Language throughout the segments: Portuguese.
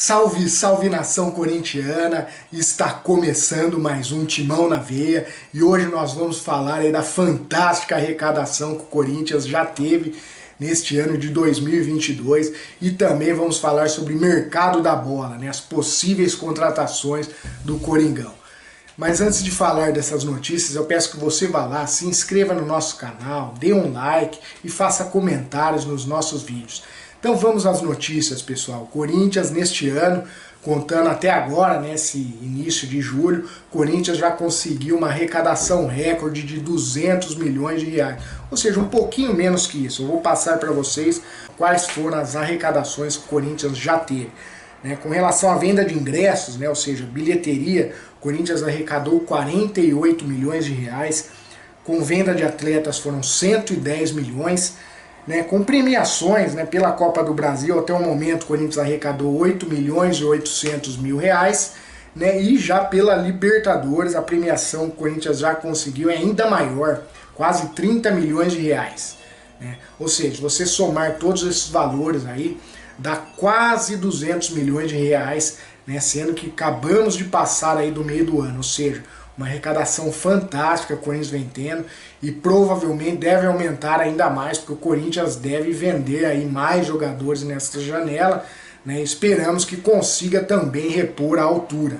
Salve, salve nação corintiana! Está começando mais um Timão na Veia e hoje nós vamos falar aí da fantástica arrecadação que o Corinthians já teve neste ano de 2022 e também vamos falar sobre o mercado da bola, né, as possíveis contratações do Coringão. Mas antes de falar dessas notícias, eu peço que você vá lá, se inscreva no nosso canal, dê um like e faça comentários nos nossos vídeos. Então vamos às notícias, pessoal. Corinthians neste ano, contando até agora, nesse início de julho, Corinthians já conseguiu uma arrecadação recorde de 200 milhões de reais. Ou seja, um pouquinho menos que isso. Eu vou passar para vocês quais foram as arrecadações que o Corinthians já teve. Com relação à venda de ingressos, ou seja, bilheteria, o Corinthians arrecadou 48 milhões de reais. Com venda de atletas foram 110 milhões. Com premiações pela Copa do Brasil, até o momento o Corinthians arrecadou 8 milhões e 800 mil reais, e já pela Libertadores a premiação que o Corinthians já conseguiu é ainda maior, quase 30 milhões de reais. Ou seja, se você somar todos esses valores aí, dá quase 200 milhões de reais, sendo que acabamos de passar aí do meio do ano, ou seja, uma arrecadação fantástica que o Corinthians vem tendo e provavelmente deve aumentar ainda mais, porque o Corinthians deve vender aí mais jogadores nessa janela, esperamos que consiga também repor a altura.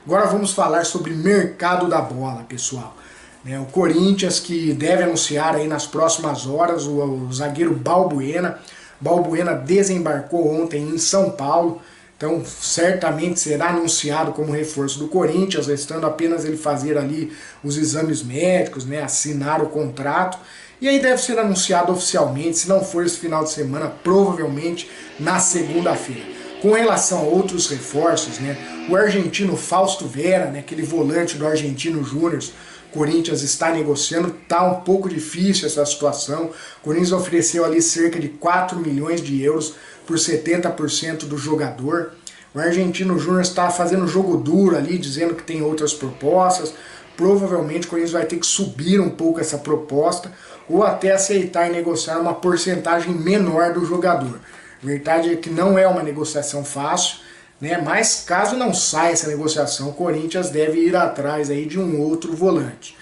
Agora vamos falar sobre mercado da bola, pessoal. O Corinthians que deve anunciar aí nas próximas horas o zagueiro Balbuena. Balbuena desembarcou ontem em São Paulo. Então certamente será anunciado como reforço do Corinthians, restando apenas ele fazer ali os exames médicos, assinar o contrato. E aí deve ser anunciado oficialmente, se não for esse final de semana, provavelmente na segunda-feira. Com relação a outros reforços, o argentino Fausto Vera, aquele volante do Argentino Júnior, Corinthians está negociando, está um pouco difícil essa situação. O Corinthians ofereceu ali cerca de 4 milhões de euros por 70% do jogador. O Argentino Júnior está fazendo jogo duro ali, dizendo que tem outras propostas. Provavelmente o Corinthians vai ter que subir um pouco essa proposta ou até aceitar e negociar uma porcentagem menor do jogador. A verdade é que não é uma negociação fácil, mas caso não saia essa negociação, o Corinthians deve ir atrás aí de um outro volante.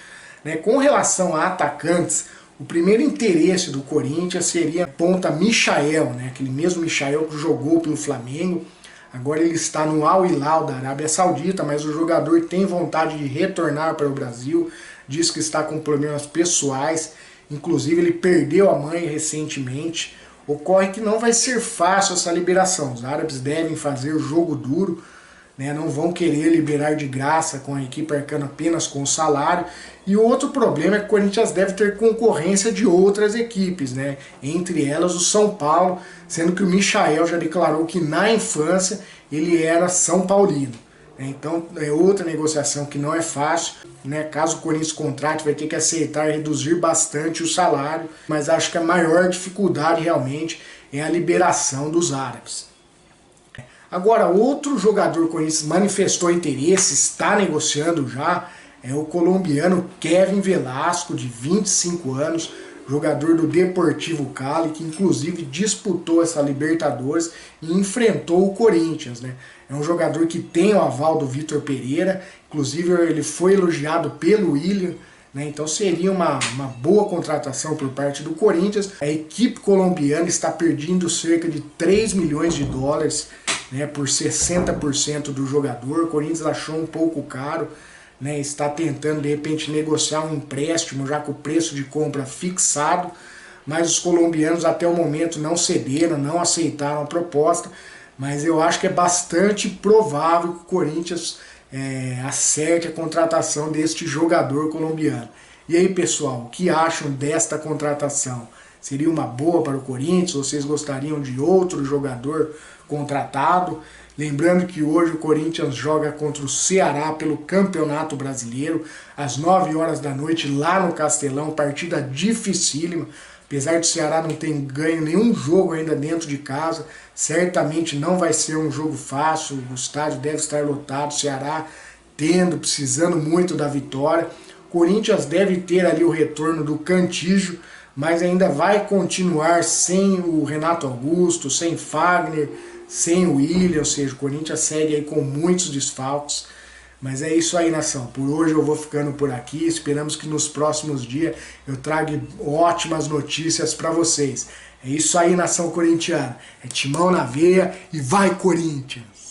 Com relação a atacantes, o primeiro interesse do Corinthians seria a ponta Michael, aquele mesmo Michael que jogou pelo Flamengo. Agora ele está no Al Hilal da Arábia Saudita, mas o jogador tem vontade de retornar para o Brasil, diz que está com problemas pessoais, inclusive ele perdeu a mãe recentemente. Ocorre que não vai ser fácil essa liberação, os árabes devem fazer o jogo duro, não vão querer liberar de graça com a equipe arcando apenas com o salário. E o outro problema é que o Corinthians deve ter concorrência de outras equipes, entre elas o São Paulo, sendo que o Michael já declarou que na infância ele era São Paulino. Então é outra negociação que não é fácil, caso o Corinthians contrate vai ter que aceitar reduzir bastante o salário, mas acho que a maior dificuldade realmente é a liberação dos árabes. Agora, outro jogador que o Corinthians manifestou interesse, está negociando já, é o colombiano Kevin Velasco, de 25 anos, jogador do Deportivo Cali, que inclusive disputou essa Libertadores e enfrentou o Corinthians. É um jogador que tem o aval do Vitor Pereira, inclusive ele foi elogiado pelo Willian, então seria uma boa contratação por parte do Corinthians. A equipe colombiana está perdendo cerca de 3 milhões de dólares por 60% do jogador. O Corinthians achou um pouco caro, está tentando de repente negociar um empréstimo já com o preço de compra fixado, mas os colombianos até o momento não cederam, não aceitaram a proposta, mas eu acho que é bastante provável que o Corinthians acerte a contratação deste jogador colombiano. E aí, pessoal, o que acham desta contratação? Seria uma boa para o Corinthians? Vocês gostariam de outro jogador contratado? Lembrando que hoje o Corinthians joga contra o Ceará pelo Campeonato Brasileiro, às 9 horas da noite, lá no Castelão, partida dificílima. Apesar do Ceará não ter ganho nenhum jogo ainda dentro de casa, certamente não vai ser um jogo fácil, o estádio deve estar lotado, o Ceará precisando muito da vitória. O Corinthians deve ter ali o retorno do Cantillo, mas ainda vai continuar sem o Renato Augusto, sem Fagner, sem o Willian, ou seja, o Corinthians segue aí com muitos desfalques. Mas é isso aí, nação. Por hoje eu vou ficando por aqui. Esperamos que nos próximos dias eu traga ótimas notícias para vocês. É isso aí, nação corintiana. É timão na veia e vai, Corinthians!